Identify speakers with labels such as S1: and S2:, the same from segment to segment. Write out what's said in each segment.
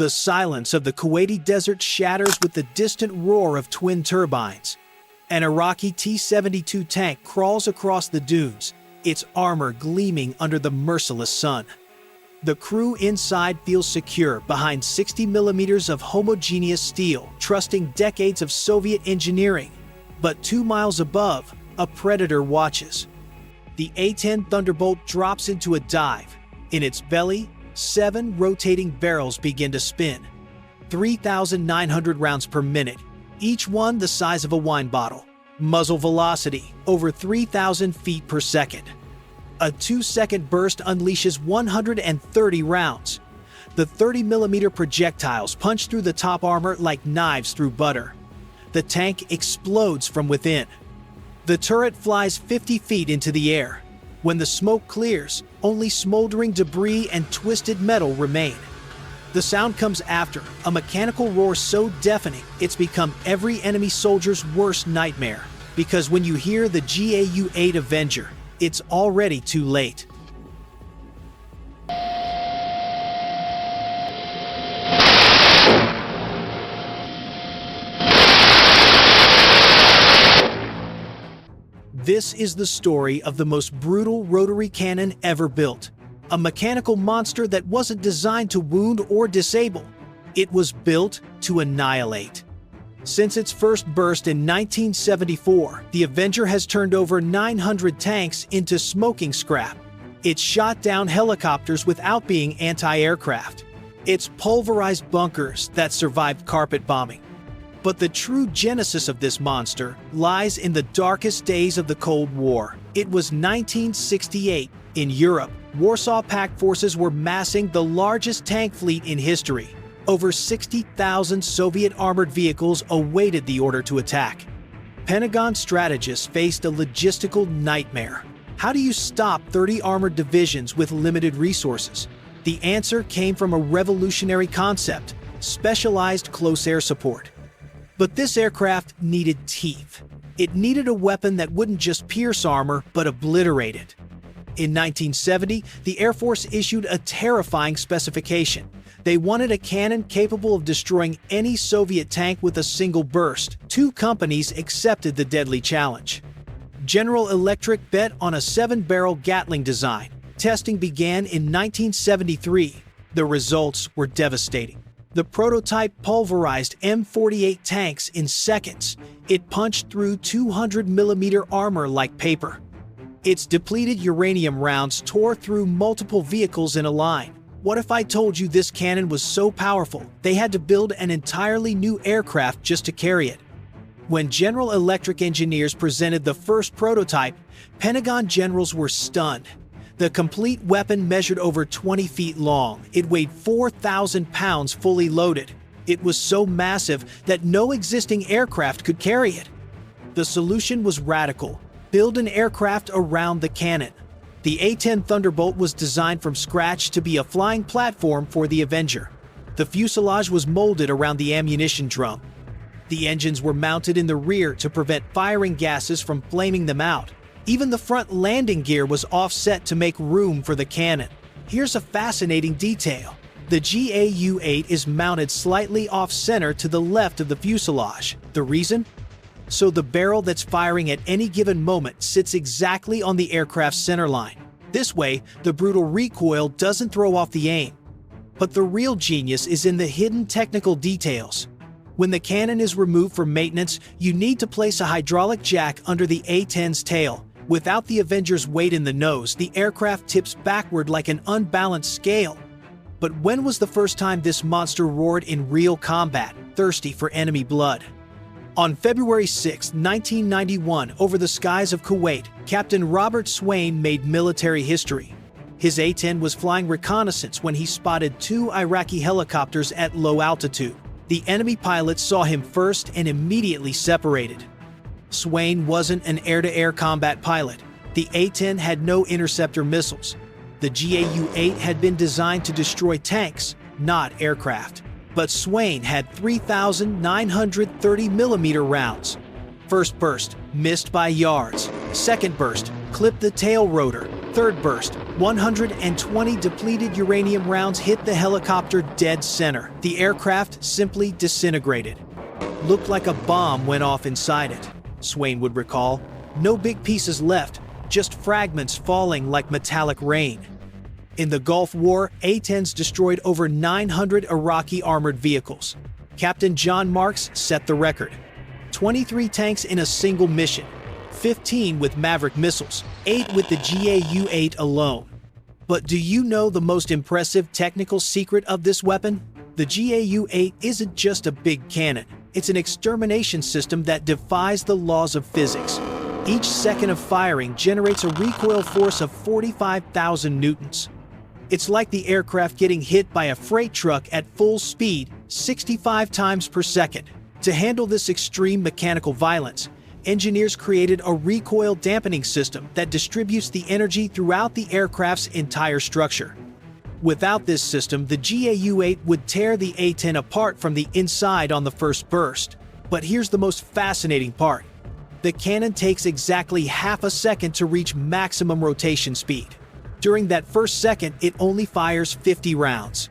S1: The silence of the Kuwaiti desert shatters with the distant roar of twin turbines. An Iraqi T-72 tank crawls across the dunes, its armor gleaming under the merciless sun. The crew inside feels secure behind 60 millimeters of homogeneous steel, trusting decades of Soviet engineering. But 2 miles above, a predator watches. The A-10 Thunderbolt drops into a dive. In its belly, 7 rotating barrels begin to spin. 3,900 rounds per minute, each one the size of a wine bottle. Muzzle velocity, over 3,000 feet per second. A 2-second burst unleashes 130 rounds. The 30mm projectiles punch through the top armor like knives through butter. The tank explodes from within. The turret flies 50 feet into the air. When the smoke clears, only smoldering debris and twisted metal remain. The sound comes after, a mechanical roar so deafening it's become every enemy soldier's worst nightmare. Because when you hear the GAU-8 Avenger, it's already too late. This is the story of the most brutal rotary cannon ever built. A mechanical monster that wasn't designed to wound or disable. It was built to annihilate. Since its first burst in 1974, the Avenger has turned over 900 tanks into smoking scrap. It's shot down helicopters without being anti-aircraft. It's pulverized bunkers that survived carpet bombing. But the true genesis of this monster lies in the darkest days of the Cold War. It was 1968. In Europe, Warsaw Pact forces were massing the largest tank fleet in history. Over 60,000 Soviet armored vehicles awaited the order to attack. Pentagon strategists faced a logistical nightmare. How do you stop 30 armored divisions with limited resources? The answer came from a revolutionary concept: specialized close air support. But this aircraft needed teeth. It needed a weapon that wouldn't just pierce armor, but obliterate it. In 1970, the Air Force issued a terrifying specification. They wanted a cannon capable of destroying any Soviet tank with a single burst. 2 companies accepted the deadly challenge. General Electric bet on a 7-barrel Gatling design. Testing began in 1973. The results were devastating. The prototype pulverized M48 tanks in seconds. It punched through 200mm armor like paper. Its depleted uranium rounds tore through multiple vehicles in a line. What if I told you this cannon was so powerful, they had to build an entirely new aircraft just to carry it? When General Electric engineers presented the first prototype, Pentagon generals were stunned. The complete weapon measured over 20 feet long. It weighed 4,000 pounds fully loaded. It was so massive that no existing aircraft could carry it. The solution was radical: build an aircraft around the cannon. The A-10 Thunderbolt was designed from scratch to be a flying platform for the Avenger. The fuselage was molded around the ammunition drum. The engines were mounted in the rear to prevent firing gases from flaming them out. Even the front landing gear was offset to make room for the cannon. Here's a fascinating detail. The GAU-8 is mounted slightly off-center to the left of the fuselage. The reason? So the barrel that's firing at any given moment sits exactly on the aircraft's centerline. This way, the brutal recoil doesn't throw off the aim. But the real genius is in the hidden technical details. When the cannon is removed for maintenance, you need to place a hydraulic jack under the A-10's tail. Without the Avenger's weight in the nose, the aircraft tips backward like an unbalanced scale. But when was the first time this monster roared in real combat, thirsty for enemy blood? On February 6, 1991, over the skies of Kuwait, Captain Robert Swain made military history. His A-10 was flying reconnaissance when he spotted 2 Iraqi helicopters at low altitude. The enemy pilots saw him first and immediately separated. Swain wasn't an air-to-air combat pilot. The A-10 had no interceptor missiles. The GAU-8 had been designed to destroy tanks, not aircraft. But Swain had 3,930mm rounds. First burst, missed by yards. Second burst, clipped the tail rotor. Third burst, 120 depleted uranium rounds hit the helicopter dead center. The aircraft simply disintegrated. Looked like a bomb went off inside it, Swain would recall. No big pieces left, just fragments falling like metallic rain. In the Gulf War, A-10s destroyed over 900 Iraqi armored vehicles. Captain John Marks set the record. 23 tanks in a single mission, 15 with Maverick missiles, 8 with the GAU-8 alone. But do you know the most impressive technical secret of this weapon? The GAU-8 isn't just a big cannon. It's an extermination system that defies the laws of physics. Each second of firing generates a recoil force of 45,000 newtons. It's like the aircraft getting hit by a freight truck at full speed, 65 times per second. To handle this extreme mechanical violence, engineers created a recoil dampening system that distributes the energy throughout the aircraft's entire structure. Without this system, the GAU-8 would tear the A-10 apart from the inside on the first burst. But here's the most fascinating part. The cannon takes exactly half a second to reach maximum rotation speed. During that first second, it only fires 50 rounds.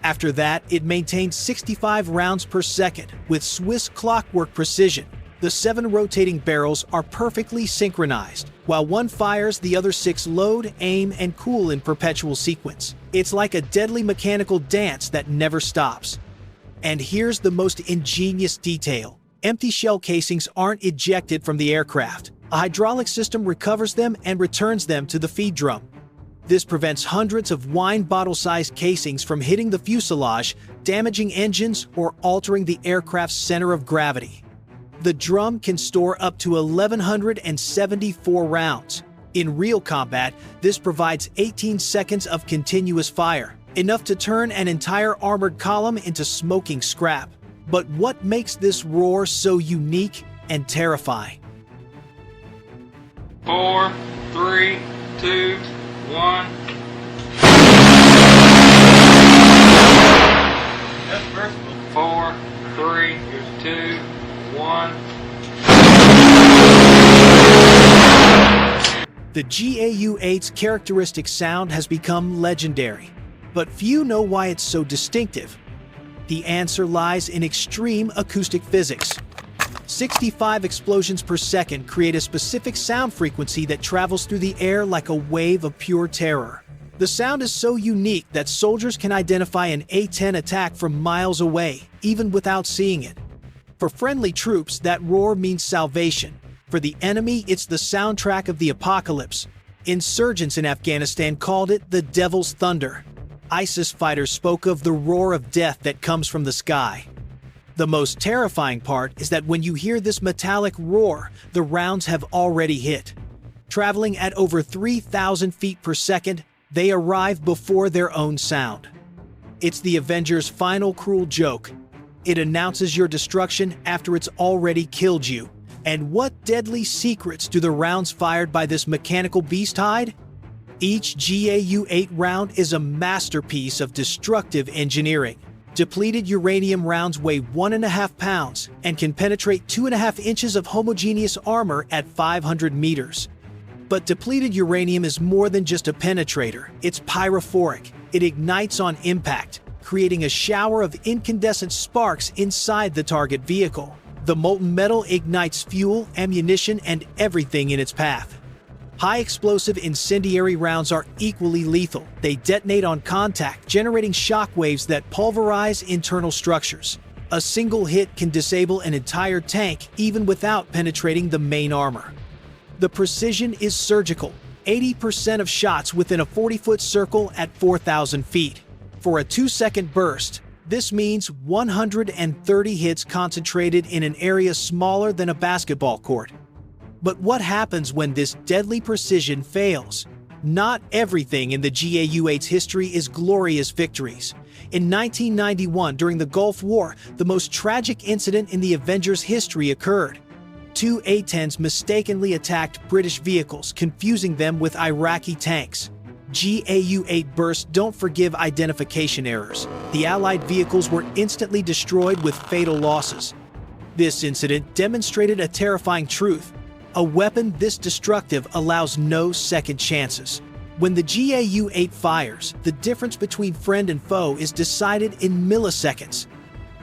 S1: After that, it maintains 65 rounds per second with Swiss clockwork precision. The 7 rotating barrels are perfectly synchronized. While one fires, the other 6 load, aim, and cool in perpetual sequence. It's like a deadly mechanical dance that never stops. And here's the most ingenious detail. Empty shell casings aren't ejected from the aircraft. A hydraulic system recovers them and returns them to the feed drum. This prevents hundreds of wine bottle-sized casings from hitting the fuselage, damaging engines, or altering the aircraft's center of gravity. The drum can store up to 1,174 rounds. In real combat, this provides 18 seconds of continuous fire, enough to turn an entire armored column into smoking scrap. But what makes this roar so unique and terrifying?
S2: 4, 3, 2, 1. That's versatile. 4, 3, 2, 1.
S1: The GAU-8's characteristic sound has become legendary, but few know why it's so distinctive. The answer lies in extreme acoustic physics. 65 explosions per second create a specific sound frequency that travels through the air like a wave of pure terror. The sound is so unique that soldiers can identify an A-10 attack from miles away, even without seeing it. For friendly troops, that roar means salvation. For the enemy, it's the soundtrack of the apocalypse. Insurgents in Afghanistan called it the Devil's Thunder. ISIS fighters spoke of the roar of death that comes from the sky. The most terrifying part is that when you hear this metallic roar, the rounds have already hit. Traveling at over 3,000 feet per second, they arrive before their own sound. It's the Avenger's final cruel joke. It announces your destruction after it's already killed you. And what deadly secrets do the rounds fired by this mechanical beast hide? Each GAU-8 round is a masterpiece of destructive engineering. Depleted uranium rounds weigh 1.5 pounds and can penetrate 2.5 inches of homogeneous armor at 500 meters. But depleted uranium is more than just a penetrator. It's pyrophoric. It ignites on impact, creating a shower of incandescent sparks inside the target vehicle. The molten metal ignites fuel, ammunition, and everything in its path. High-explosive incendiary rounds are equally lethal. They detonate on contact, generating shockwaves that pulverize internal structures. A single hit can disable an entire tank, even without penetrating the main armor. The precision is surgical. 80% of shots within a 40-foot circle at 4,000 feet. For a 2-second burst, this means 130 hits concentrated in an area smaller than a basketball court. But what happens when this deadly precision fails? Not everything in the GAU-8's history is glorious victories. In 1991, during the Gulf War, the most tragic incident in the Avenger's history occurred. 2 A-10s mistakenly attacked British vehicles, confusing them with Iraqi tanks. GAU-8 bursts don't forgive identification errors. The Allied vehicles were instantly destroyed with fatal losses. This incident demonstrated a terrifying truth. A weapon this destructive allows no second chances. When the GAU-8 fires, the difference between friend and foe is decided in milliseconds.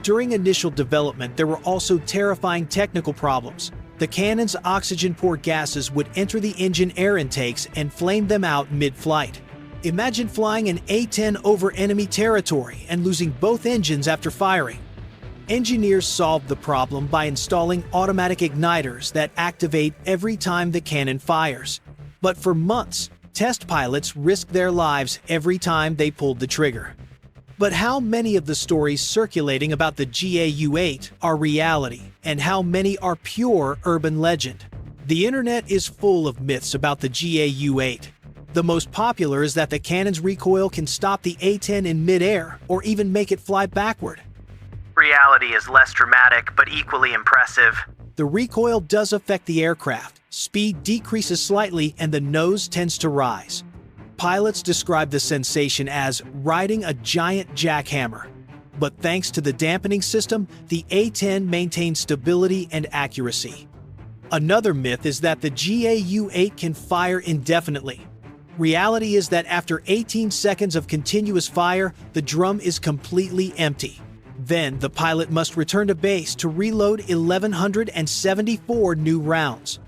S1: During initial development, there were also terrifying technical problems. The cannon's oxygen-poor gases would enter the engine air intakes and flame them out mid-flight. Imagine flying an A-10 over enemy territory and losing both engines after firing. Engineers solved the problem by installing automatic igniters that activate every time the cannon fires. But for months, test pilots risked their lives every time they pulled the trigger. But how many of the stories circulating about the GAU-8 are reality, and how many are pure urban legend? The internet is full of myths about the GAU-8. The most popular is that the cannon's recoil can stop the A-10 in mid-air or even make it fly backward.
S3: Reality is less dramatic but equally impressive.
S1: The recoil does affect the aircraft. Speed decreases slightly and the nose tends to rise. Pilots describe the sensation as riding a giant jackhammer. But thanks to the dampening system, the A-10 maintains stability and accuracy. Another myth is that the GAU-8 can fire indefinitely. Reality is that after 18 seconds of continuous fire, the drum is completely empty. Then the pilot must return to base to reload 1,174 new rounds.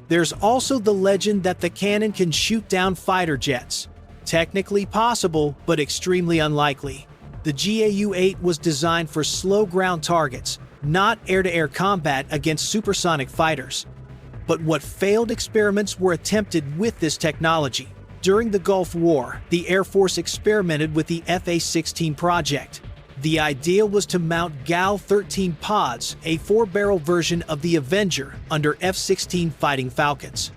S1: There's also the legend that the cannon can shoot down fighter jets. Technically possible, but extremely unlikely. The GAU-8 was designed for slow ground targets, not air-to-air combat against supersonic fighters. But what failed experiments were attempted with this technology? During the Gulf War, the Air Force experimented with the A-16 project. The idea was to mount GAU-13 pods, a 4-barrel version of the Avenger, under F-16 Fighting Falcons.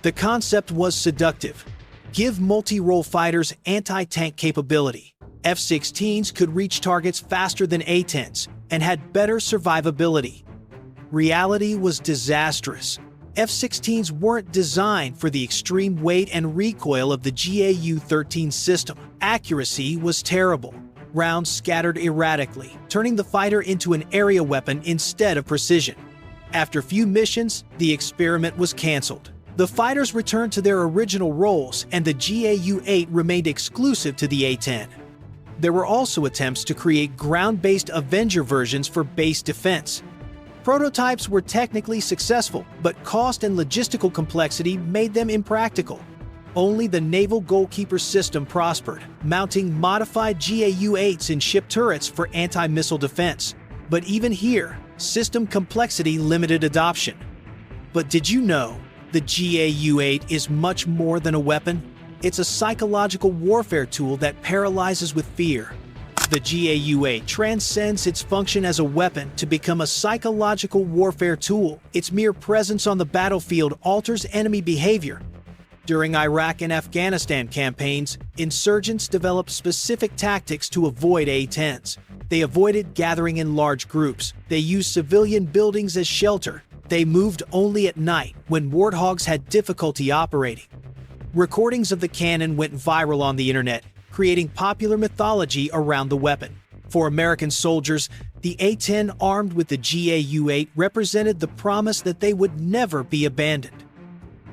S1: The concept was seductive. Give multi-role fighters anti-tank capability. F-16s could reach targets faster than A-10s and had better survivability. Reality was disastrous. F-16s weren't designed for the extreme weight and recoil of the GAU-13 system. Accuracy was terrible. Rounds scattered erratically, turning the fighter into an area weapon instead of precision. After few missions, the experiment was canceled. The fighters returned to their original roles, and the GAU-8 remained exclusive to the A-10. There were also attempts to create ground-based Avenger versions for base defense. Prototypes were technically successful, but cost and logistical complexity made them impractical. Only the Naval Goalkeeper system prospered, mounting modified GAU-8s in ship turrets for anti-missile defense. But even here, system complexity limited adoption. But did you know the GAU-8 is much more than a weapon? It's a psychological warfare tool that paralyzes with fear. The GAU-8 transcends its function as a weapon to become a psychological warfare tool. Its mere presence on the battlefield alters enemy behavior. During Iraq and Afghanistan campaigns, insurgents developed specific tactics to avoid A-10s. They avoided gathering in large groups. They used civilian buildings as shelter. They moved only at night, when warthogs had difficulty operating. Recordings of the cannon went viral on the internet, creating popular mythology around the weapon. For American soldiers, the A-10 armed with the GAU-8 represented the promise that they would never be abandoned.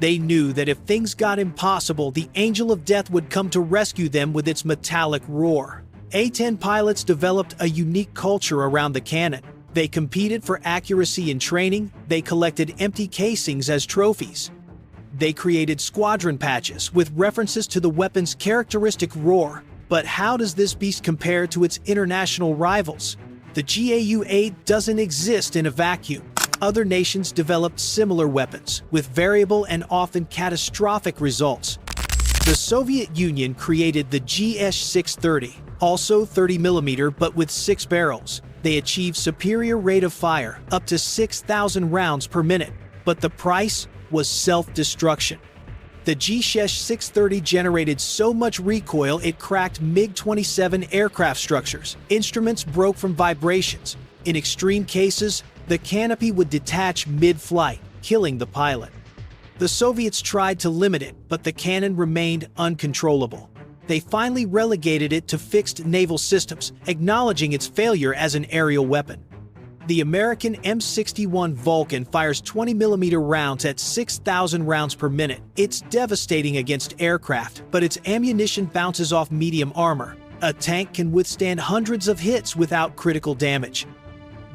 S1: They knew that if things got impossible, the Angel of Death would come to rescue them with its metallic roar. A-10 pilots developed a unique culture around the cannon. They competed for accuracy in training. They collected empty casings as trophies. They created squadron patches with references to the weapon's characteristic roar. But how does this beast compare to its international rivals? The GAU-8 doesn't exist in a vacuum. Other nations developed similar weapons, with variable and often catastrophic results. The Soviet Union created the GS-630, also 30mm but with 6 barrels. They achieved superior rate of fire, up to 6,000 rounds per minute, but the price was self-destruction. The GS-630 generated so much recoil it cracked MiG-27 aircraft structures. Instruments broke from vibrations. In extreme cases, the canopy would detach mid-flight, killing the pilot. The Soviets tried to limit it, but the cannon remained uncontrollable. They finally relegated it to fixed naval systems, acknowledging its failure as an aerial weapon. The American M61 Vulcan fires 20mm rounds at 6,000 rounds per minute. It's devastating against aircraft, but its ammunition bounces off medium armor. A tank can withstand hundreds of hits without critical damage.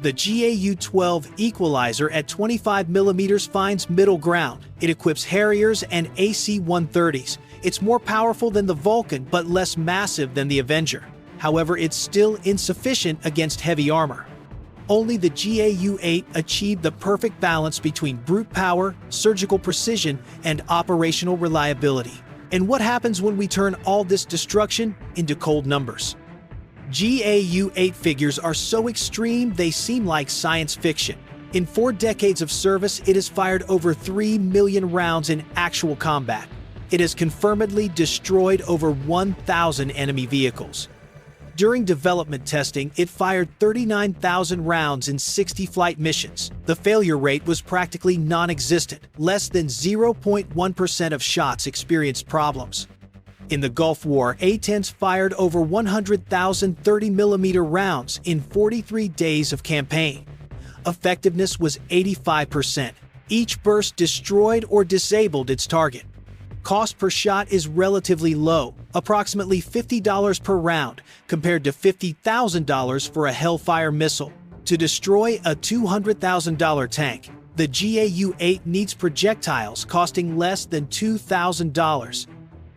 S1: The GAU-12 Equalizer at 25mm finds middle ground. It equips Harriers and AC-130s. It's more powerful than the Vulcan, but less massive than the Avenger. However, it's still insufficient against heavy armor. Only the GAU-8 achieved the perfect balance between brute power, surgical precision, and operational reliability. And what happens when we turn all this destruction into cold numbers? GAU-8 figures are so extreme they seem like science fiction. In 4 decades of service, it has fired over 3 million rounds in actual combat. It has confirmedly destroyed over 1,000 enemy vehicles. During development testing, it fired 39,000 rounds in 60 flight missions. The failure rate was practically non-existent. Less than 0.1% of shots experienced problems. In the Gulf War, A-10s fired over 100,000 30mm rounds in 43 days of campaign. Effectiveness was 85%. Each burst destroyed or disabled its target. Cost per shot is relatively low, approximately $50 per round, compared to $50,000 for a Hellfire missile. To destroy a $200,000 tank, the GAU-8 needs projectiles costing less than $2,000.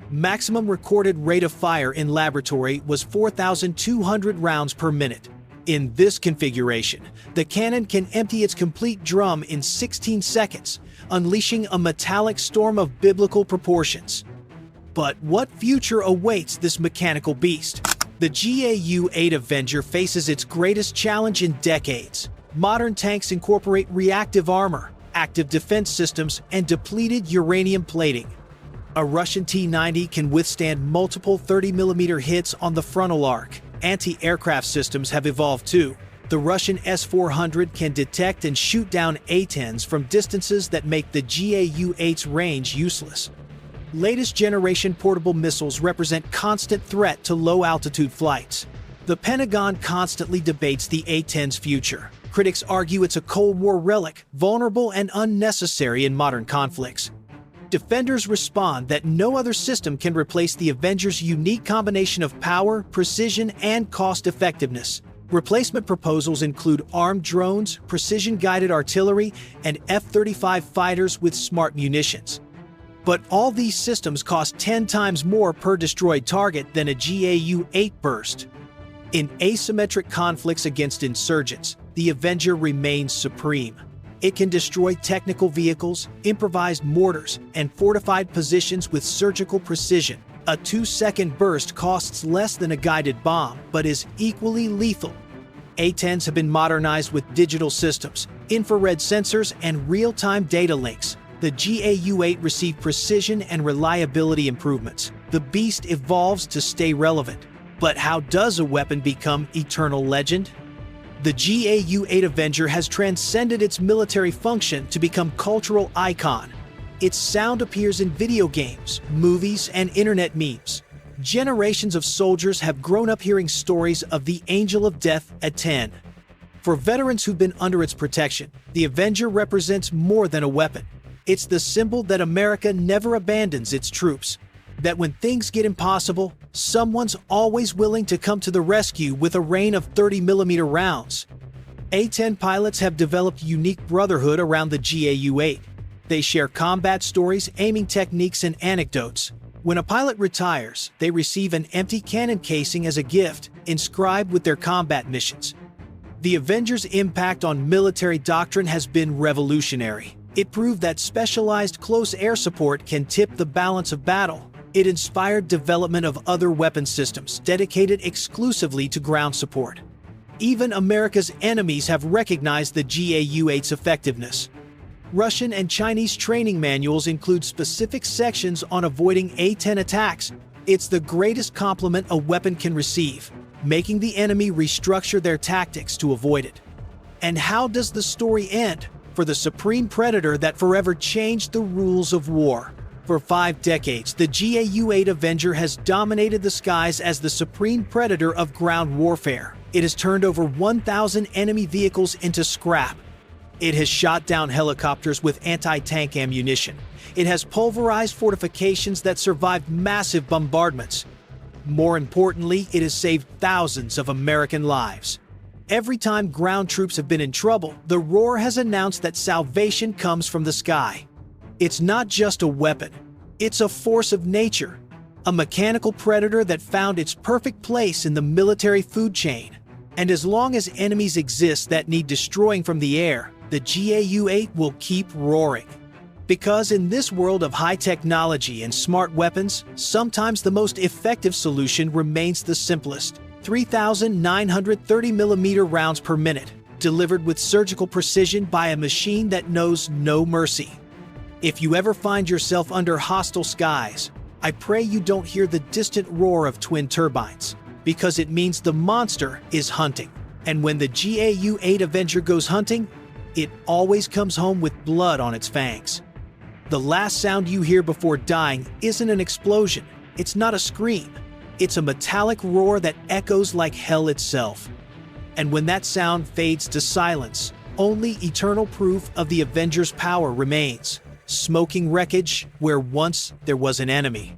S1: Maximum recorded rate of fire in laboratory was 4,200 rounds per minute. In this configuration, the cannon can empty its complete drum in 16 seconds, unleashing a metallic storm of biblical proportions. But what future awaits this mechanical beast? The GAU-8 Avenger faces its greatest challenge in decades. Modern tanks incorporate reactive armor, active defense systems, and depleted uranium plating. A Russian T-90 can withstand multiple 30mm hits on the frontal arc. Anti-aircraft systems have evolved too. The Russian S-400 can detect and shoot down A-10s from distances that make the GAU-8's range useless. Latest generation portable missiles represent constant threat to low-altitude flights. The Pentagon constantly debates the A-10's future. Critics argue it's a Cold War relic, vulnerable and unnecessary in modern conflicts. Defenders respond that no other system can replace the Avenger's unique combination of power, precision, and cost-effectiveness. Replacement proposals include armed drones, precision-guided artillery, and F-35 fighters with smart munitions. But all these systems cost 10 times more per destroyed target than a GAU-8 burst. In asymmetric conflicts against insurgents, the Avenger remains supreme. It can destroy technical vehicles, improvised mortars, and fortified positions with surgical precision. A 2-second burst costs less than a guided bomb, but is equally lethal. A-10s have been modernized with digital systems, infrared sensors, and real-time data links. The GAU-8 received precision and reliability improvements. The beast evolves to stay relevant. But how does a weapon become eternal legend? The GAU-8 Avenger has transcended its military function to become cultural icon. Its sound appears in video games, movies, and internet memes. Generations of soldiers have grown up hearing stories of the Angel of Death A-10. For veterans who've been under its protection, the Avenger represents more than a weapon. It's the symbol that America never abandons its troops. That when things get impossible, someone's always willing to come to the rescue with a rain of 30mm rounds. A-10 pilots have developed unique brotherhood around the GAU-8. They share combat stories, aiming techniques, and anecdotes. When a pilot retires, they receive an empty cannon casing as a gift, inscribed with their combat missions. The Avenger's impact on military doctrine has been revolutionary. It proved that specialized close air support can tip the balance of battle. It inspired development of other weapon systems dedicated exclusively to ground support. Even America's enemies have recognized the GAU-8's effectiveness. Russian and Chinese training manuals include specific sections on avoiding A-10 attacks. It's the greatest compliment a weapon can receive, making the enemy restructure their tactics to avoid it. And how does the story end for the supreme predator that forever changed the rules of war? For 5 decades, the GAU-8 Avenger has dominated the skies as the supreme predator of ground warfare. It has turned over 1,000 enemy vehicles into scrap. It has shot down helicopters with anti-tank ammunition. It has pulverized fortifications that survived massive bombardments. More importantly, it has saved thousands of American lives. Every time ground troops have been in trouble, the Roar has announced that salvation comes from the sky. It's not just a weapon. It's a force of nature, a mechanical predator that found its perfect place in the military food chain. And as long as enemies exist that need destroying from the air, the GAU-8 will keep roaring. Because in this world of high technology and smart weapons, sometimes the most effective solution remains the simplest: 3,930mm rounds per minute, delivered with surgical precision by a machine that knows no mercy. If you ever find yourself under hostile skies, I pray you don't hear the distant roar of twin turbines, because it means the monster is hunting. And when the GAU-8 Avenger goes hunting, it always comes home with blood on its fangs. The last sound you hear before dying isn't an explosion. It's not a scream. It's a metallic roar that echoes like hell itself. And when that sound fades to silence, only eternal proof of the Avenger's power remains: smoking wreckage where once there was an enemy.